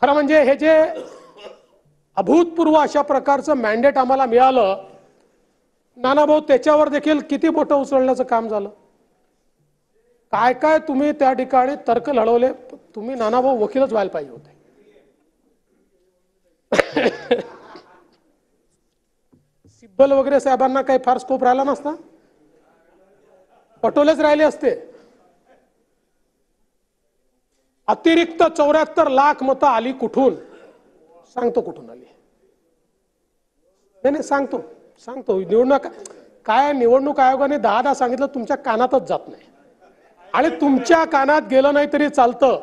खरं म्हणजे हे जे अभूतपूर्व अशा प्रकारचं मॅन्डेट आम्हाला मिळालं, नानाभाऊ त्याच्यावर देखील किती बोटं उचलण्याचं काम झालं. काय काय तुम्ही त्या ठिकाणी तर्क लढवले. तुम्ही नानाभाऊ वकीलच व्हायला पाहिजे होते. सिब्बल वगैरे साहेबांना काही फार स्कोप राहिला नसता, पटोलेच राहिले असते. अतिरिक्त 74 लाख मतं आली कुठून? सांगतो कुठून आली. नाही सांगतो निवडणूक काय, निवडणूक आयोगाने 10 सांगितलं, तुमच्या कानातच जात नाही. आणि तुमच्या कानात गेलं नाही तरी चालतं.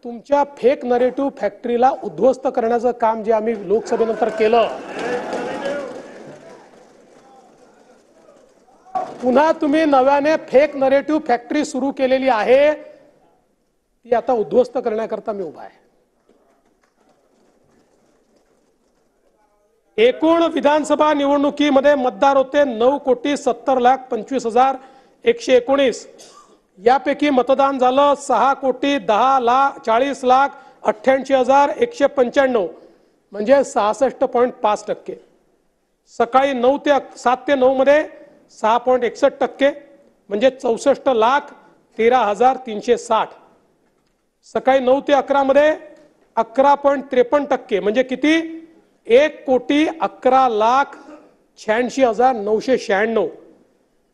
तुमच्या फेक नरेटिव्ह फॅक्टरीला उद्ध्वस्त करण्याचं काम जे आम्ही लोकसभेनंतर केलं, पुन्हा तुम्ही नव्याने फेक नरेटिव्ह फॅक्टरी सुरू केलेली आहे, ती आता उद्ध्वस्त करण्याकरता मी उभा आहे. एकूण विधानसभा निवडणुकीमध्ये मतदार होते 9,70,25,119. यापैकी मतदान झालं 6,10,40,48,195 म्हणजे 66.5%. सकाळी 7 ते 9 मध्ये 6.61% म्हणजे 64,13,360. सकाळी 9 ते 11 मध्ये 11.53% म्हणजे किती? 1,11,86,996.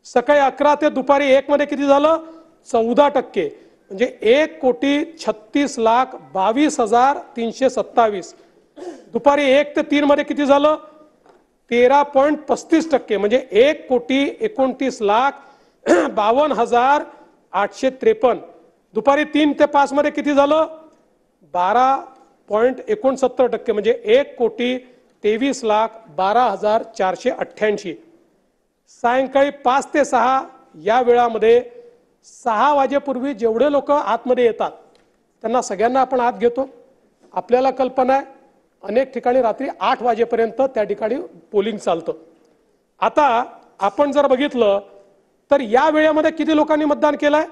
सकाळी 11 ते दुपारी 1 मध्ये किती झालं? 14% म्हणजे 1,36,22,327. दुपारी 1 ते 3 मध्ये किती झालं? 13.35% म्हणजे 1,59,52,853. दुपारी 3 ते 5 मध्ये किती झालं? 12.69% म्हणजे 1,23,12,488. सायंकाळी 5 ते 6 या वेळामध्ये 6 वाजेपूर्वी जेवढे लोक आतमध्ये येतात त्यांना सगळ्यांना आपण आत घेतो. आपल्याला कल्पना आहे अनेक ठिकाणी रात्री 8 वाजेपर्यंत त्या ठिकाणी पोलिंग चालतं. आता आपण जर बघितलं तर या वेळेमध्ये किती लोकांनी मतदान केलंय?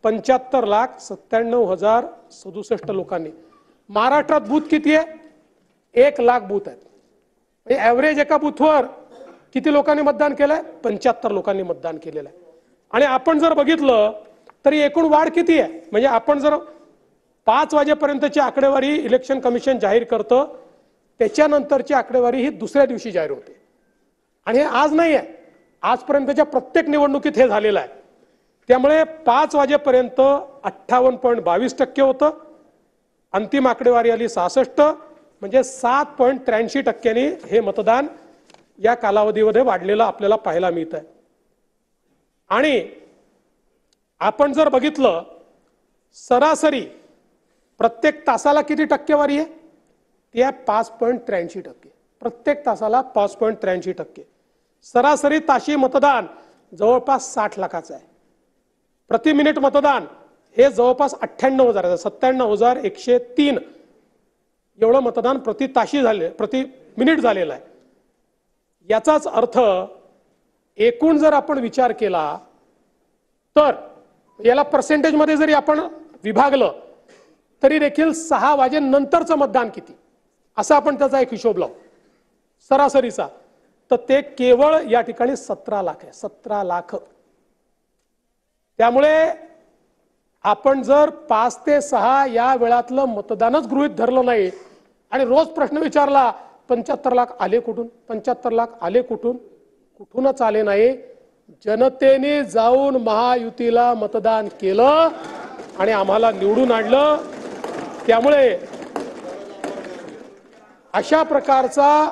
75,97,067 लोकांनी. महाराष्ट्रात बूथ किती आहे? 1 लाख बूथ आहेत. म्हणजे ॲव्हरेज एका बूथवर किती लोकांनी मतदान केलंय? 75 लोकांनी मतदान केलेलं आहे. आणि आपण जर बघितलं तरी एकूण वाढ किती आहे? म्हणजे आपण जर 5 वाजेपर्यंतची आकडेवारी इलेक्शन कमिशन जाहीर करतं, त्याच्यानंतरची आकडेवारी ही दुसऱ्या दिवशी जाहीर होते. आणि हे आज नाही आहे, आजपर्यंतच्या प्रत्येक निवडणुकीत हे झालेलं आहे. त्यामुळे 5 वाजेपर्यंत 58.22% होतं. अंतिम आकडेवारी आली 66 म्हणजे 7.83% हे मतदान या कालावधीमध्ये वाढलेलं आपल्याला पाहायला मिळत आहे. आणि आपण जर बघितलं सरासरी प्रत्येक तासाला किती टक्केवारी आहे? ती आहे 5.83%. प्रत्येक तासाला 5.83%. सरासरी ताशी मतदान जवळपास 60 लाखाचं आहे. प्रति मिनिट मतदान हे जवळपास 98,000 97,103 एवढं मतदान प्रति ताशी झाले, प्रति मिनिट झालेलं आहे. याचाच अर्थ एकूण जर आपण विचार केला तर याला पर्सेंटेजमध्ये जरी आपण विभागलं तरी देखील 6 वाजेनंतरचं मतदान किती असं आपण त्याचा एक हिशोब लावू सरासरीचा, तर ते केवळ या ठिकाणी 17 लाख आहे. 17 लाख. त्यामुळे आपण जर 5 ते 6 या वेळातलं मतदानच गृहीत धरलं नाही आणि रोज प्रश्न विचारला 75 लाख आले कुठून? 75 लाख आले कुठून? कुठूनच आले नाही. जनतेने जाऊन महायुतीला मतदान केलं आणि आम्हाला निवडून आणलं. त्यामुळे अशा प्रकारचा